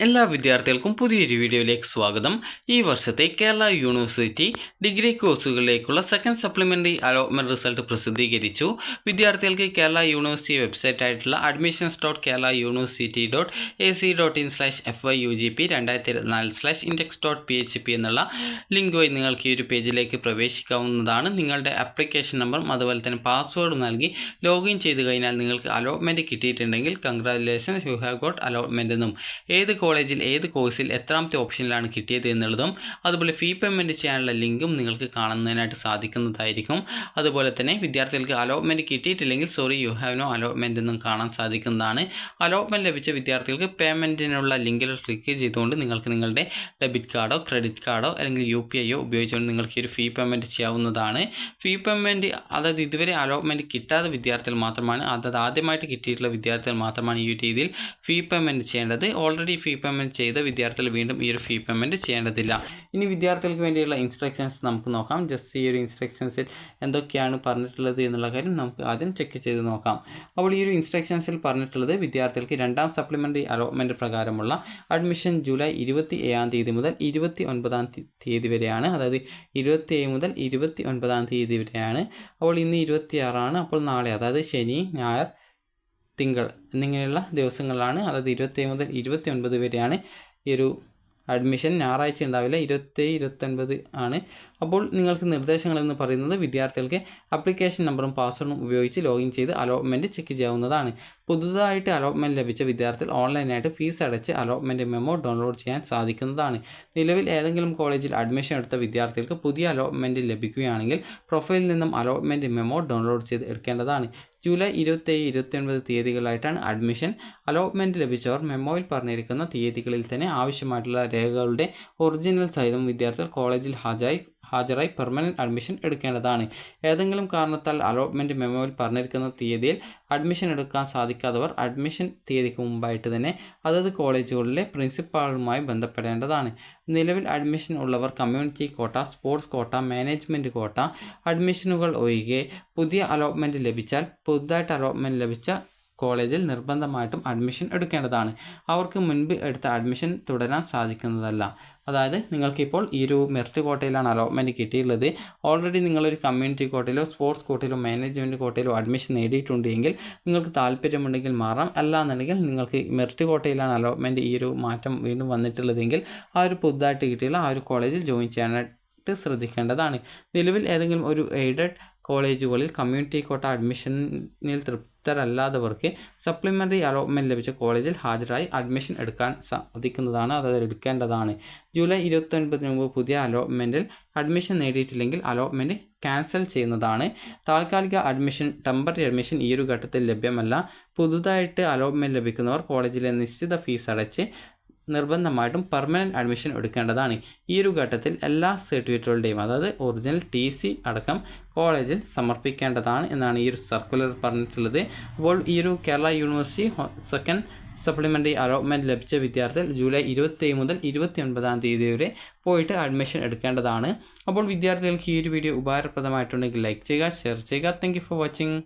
എല്ലാ വിദ്യാർത്ഥികൾക്കും പുതിയൊരു വീഡിയോയിലേക്ക് സ്വാഗതം. ഈ വർഷത്തെ കേരള യൂണിവേഴ്സിറ്റി ഡിഗ്രി കോഴ്സുകളിലേക്കുള്ള സെക്കൻഡ് സപ്ലിമെൻ്ററി അലോട്ട്മെൻറ്റ് റിസൾട്ട് പ്രസിദ്ധീകരിച്ചു. വിദ്യാർത്ഥികൾക്ക് കേരള യൂണിവേഴ്സിറ്റി വെബ്സൈറ്റ് ആയിട്ടുള്ള admissions.keralauniversity.ac.in/fyugp 2024/index.php എന്നുള്ള ലിങ്ക് വഴി നിങ്ങൾക്ക് ഈ ഒരു പേജിലേക്ക് പ്രവേശിക്കാവുന്നതാണ്. നിങ്ങളുടെ ആപ്ലിക്കേഷൻ നമ്പറും അതുപോലെ തന്നെ പാസ്വേഡും നൽകി ലോഗിൻ ചെയ്ത് കഴിഞ്ഞാൽ നിങ്ങൾക്ക് അലോട്ട്മെൻറ്റ് കിട്ടിയിട്ടുണ്ടെങ്കിൽ congratulations, you have got allotment എന്നും ഏത് കോളേജിൽ ഏത് കോഴ്സിൽ എത്രാമത്തെ ഓപ്ഷനിലാണ് കിട്ടിയത് എന്നുള്ളതും അതുപോലെ ഫീ പേയ്മെൻറ്റ് ചെയ്യാനുള്ള ലിങ്കും നിങ്ങൾക്ക് കാണുന്നതിനായിട്ട് സാധിക്കുന്നതായിരിക്കും. അതുപോലെ തന്നെ വിദ്യാർത്ഥികൾക്ക് അലോട്ട്മെൻറ്റ് കിട്ടിയിട്ടില്ലെങ്കിൽ യു ഹാവ് നോ അലോട്ട്മെൻറ്റ് എന്നും കാണാൻ സാധിക്കുന്നതാണ്. അലോട്ട്മെൻറ്റ് ലഭിച്ച വിദ്യാർത്ഥികൾക്ക് പേയ്മെൻറ്റിനുള്ള ലിങ്കിൽ ക്ലിക്ക് ചെയ്തുകൊണ്ട് നിങ്ങൾക്ക് നിങ്ങളുടെ ഡെബിറ്റ് കാർഡോ ക്രെഡിറ്റ് കാർഡോ അല്ലെങ്കിൽ UPI ഉപയോഗിച്ചുകൊണ്ട് നിങ്ങൾക്ക് ഈ ഒരു ഫീ പേയ്മെൻറ്റ് ചെയ്യാവുന്നതാണ്. ഫീ പേയ്മെൻറ്റ് അതായത് ഇതുവരെ അലോട്ട്മെൻറ്റ് കിട്ടാത്ത വിദ്യാർത്ഥികൾ മാത്രമാണ്, അതായത് ആദ്യമായിട്ട് കിട്ടിയിട്ടുള്ള വിദ്യാർത്ഥികൾ മാത്രമാണ് ഈ രീതിയിൽ ഫീ പേയ്മെൻറ്റ് ചെയ്യേണ്ടത്. ഓൾറെഡി ഫീ പേയ്മെൻറ്റ് ചെയ്ത വിദ്യാർത്ഥികൾ വീണ്ടും ഈ ഒരു ഫീ പേയ്മെൻറ്റ് ചെയ്യേണ്ടതില്ല. ഇനി വിദ്യാർത്ഥികൾക്ക് വേണ്ടിയുള്ള ഇൻസ്ട്രക്ഷൻസ് നമുക്ക് നോക്കാം. ജസ്റ്റ് ഈ ഒരു ഇൻസ്ട്രക്ഷൻസിൽ എന്തൊക്കെയാണ് പറഞ്ഞിട്ടുള്ളത് എന്നുള്ള കാര്യം നമുക്ക് ആദ്യം ചെക്ക് ചെയ്ത് നോക്കാം. അപ്പോൾ ഈ ഒരു ഇൻസ്ട്രക്ഷൻസിൽ പറഞ്ഞിട്ടുള്ളത് വിദ്യാർത്ഥികൾക്ക് രണ്ടാം സപ്ലിമെൻ്ററി അലോട്ട്മെൻറ്റ് പ്രകാരമുള്ള അഡ്മിഷൻ ജൂലൈ 27 മുതൽ 29 വരെയാണ്. അതായത് 27 മുതൽ 29 വരെയാണ്. അപ്പോൾ ഇന്ന് 26 അപ്പോൾ നാളെ, അതായത് ശനി, ഞായർ, തിങ്കൾ എന്നിങ്ങനെയുള്ള ദിവസങ്ങളാണ്. അതായത് 27 മുതൽ 29 വരെയാണ് ഈ ഒരു അഡ്മിഷൻ. ഞായറാഴ്ച ഉണ്ടാവില്ല, 27, 29 ആണ്. അപ്പോൾ നിങ്ങൾക്ക് നിർദ്ദേശങ്ങളെന്ന് പറയുന്നത് വിദ്യാർത്ഥികൾക്ക് ആപ്ലിക്കേഷൻ നമ്പറും പാസ്വേഡും ഉപയോഗിച്ച് ലോഗിൻ ചെയ്ത് അലോട്ട്മെൻറ്റ് ചെക്ക് ചെയ്യാവുന്നതാണ്. പുതുതായിട്ട് അലോട്ട്മെൻറ്റ് ലഭിച്ച വിദ്യാർത്ഥികൾ ഓൺലൈനായിട്ട് ഫീസ് അടച്ച് അലോട്ട്മെൻറ്റ് മെമ്മോ ഡൗൺലോഡ് ചെയ്യാൻ സാധിക്കുന്നതാണ്. നിലവിൽ ഏതെങ്കിലും കോളേജിൽ അഡ്മിഷൻ എടുത്ത വിദ്യാർത്ഥികൾക്ക് പുതിയ അലോട്ട്മെൻറ്റ് ലഭിക്കുകയാണെങ്കിൽ പ്രൊഫൈലിൽ നിന്നും അലോട്ട്മെൻറ്റ് മെമ്മോ ഡൗൺലോഡ് ചെയ്ത് എടുക്കേണ്ടതാണ്. ജൂലൈ 27, 29 തീയതികളായിട്ടാണ് അഡ്മിഷൻ. അലോട്ട്മെൻറ്റ് ലഭിച്ചവർ മെമ്മോയിൽ പറഞ്ഞിരിക്കുന്ന തീയതികളിൽ തന്നെ ആവശ്യമായിട്ടുള്ള രേഖകളുടെ ഒറിജിനൽ സഹിതം വിദ്യാർത്ഥികൾ കോളേജിൽ ഹാജരായി പെർമനൻറ്റ് അഡ്മിഷൻ എടുക്കേണ്ടതാണ്. ഏതെങ്കിലും കാരണത്താൽ അലോട്ട്മെൻറ്റ് മെമ്മോയിൽ പറഞ്ഞിരിക്കുന്ന തീയതിയിൽ അഡ്മിഷൻ എടുക്കാൻ സാധിക്കാത്തവർ അഡ്മിഷൻ തീയതിക്ക് മുമ്പായിട്ട് തന്നെ അതത് കോളേജുകളിലെ പ്രിൻസിപ്പാളുമായി ബന്ധപ്പെടേണ്ടതാണ്. നിലവിൽ അഡ്മിഷൻ ഉള്ളവർ community quota, sports quota, management കോട്ട അഡ്മിഷനുകൾ ഒഴികെ പുതിയ അലോട്ട്മെൻറ്റ് ലഭിച്ചാൽ പുതുതായിട്ട് അലോട്ട്മെൻറ്റ് ലഭിച്ച കോളേജിൽ നിർബന്ധമായിട്ടും അഡ്മിഷൻ എടുക്കേണ്ടതാണ്. അവർക്ക് മുൻപ് എടുത്ത അഡ്മിഷൻ തുടരാൻ സാധിക്കുന്നതല്ല. അതായത് നിങ്ങൾക്കിപ്പോൾ ഈ ഒരു മെറിറ്റ് കോട്ടയിലാണ് അലോട്ട്മെൻറ്റ് കിട്ടിയിട്ടുള്ളത്. ഓൾറെഡി നിങ്ങളൊരു കമ്മ്യൂണിറ്റി കോട്ടയിലോ സ്പോർട്സ് കോട്ടയിലോ മാനേജ്മെൻറ്റ് കോട്ടയിലോ അഡ്മിഷൻ നേടിയിട്ടുണ്ടെങ്കിൽ നിങ്ങൾക്ക് താല്പര്യമുണ്ടെങ്കിൽ മാറാം. അല്ലാന്നുണ്ടെങ്കിൽ നിങ്ങൾക്ക് മെറിറ്റ് കോട്ടയിലാണ് അലോട്ട്മെൻറ്റ് ഈ ഒരു മാറ്റം വീണ്ടും വന്നിട്ടുള്ളതെങ്കിൽ ആ ഒരു പുതുതായിട്ട് കിട്ടിയുള്ള ആ ഒരു കോളേജിൽ ജോയിൻ ചെയ്യാനായിട്ട് ശ്രദ്ധിക്കേണ്ടതാണ്. നിലവിൽ ഏതെങ്കിലും ഒരു എയ്ഡഡ് കോളേജുകളിൽ കമ്മ്യൂണിറ്റി കോട്ട അഡ്മിഷനിൽ തൃപ്തരല്ലാത്തവർക്ക് സപ്ലിമെൻ്ററി അലോട്ട്മെൻറ്റ് ലഭിച്ച കോളേജിൽ ഹാജരായി അഡ്മിഷൻ എടുക്കാൻ സാധിക്കുന്നതാണ്, അതായത് എടുക്കേണ്ടതാണ്. ജൂലൈ 29 മുമ്പ് പുതിയ അലോട്ട്മെൻറ്റിൽ അഡ്മിഷൻ നേടിയിട്ടില്ലെങ്കിൽ അലോട്ട്മെൻറ്റ് ക്യാൻസൽ ചെയ്യുന്നതാണ്. താൽക്കാലിക അഡ്മിഷൻ, ടെമ്പററി അഡ്മിഷൻ ഈ ഒരു ഘട്ടത്തിൽ ലഭ്യമല്ല. പുതുതായിട്ട് അലോട്ട്മെൻറ്റ് ലഭിക്കുന്നവർ കോളേജിലെ നിശ്ചിത ഫീസ് അടച്ച് നിർബന്ധമായിട്ടും പെർമനൻറ്റ് അഡ്മിഷൻ എടുക്കേണ്ടതാണ്. ഈ ഒരു ഘട്ടത്തിൽ എല്ലാ സർട്ടിഫിക്കറ്റുകളുടെയും അതായത് ഒറിജിനൽ TC അടക്കം കോളേജിൽ സമർപ്പിക്കേണ്ടതാണ് എന്നാണ് ഈ ഒരു സർക്കുലർ പറഞ്ഞിട്ടുള്ളത്. അപ്പോൾ ഈ ഒരു Kerala university second supplementary allotment ലഭിച്ച വിദ്യാർത്ഥികൾ ജൂലൈ 27 മുതൽ 29 വരെ പോയിട്ട് അഡ്മിഷൻ എടുക്കേണ്ടതാണ്. അപ്പോൾ വിദ്യാർത്ഥികൾക്ക് ഈ ഒരു വീഡിയോ ഉപകാരപ്രദമായിട്ടുണ്ടെങ്കിൽ ലൈക്ക് ചെയ്യുക, ഷെയർ ചെയ്യുക. Thank you for watching.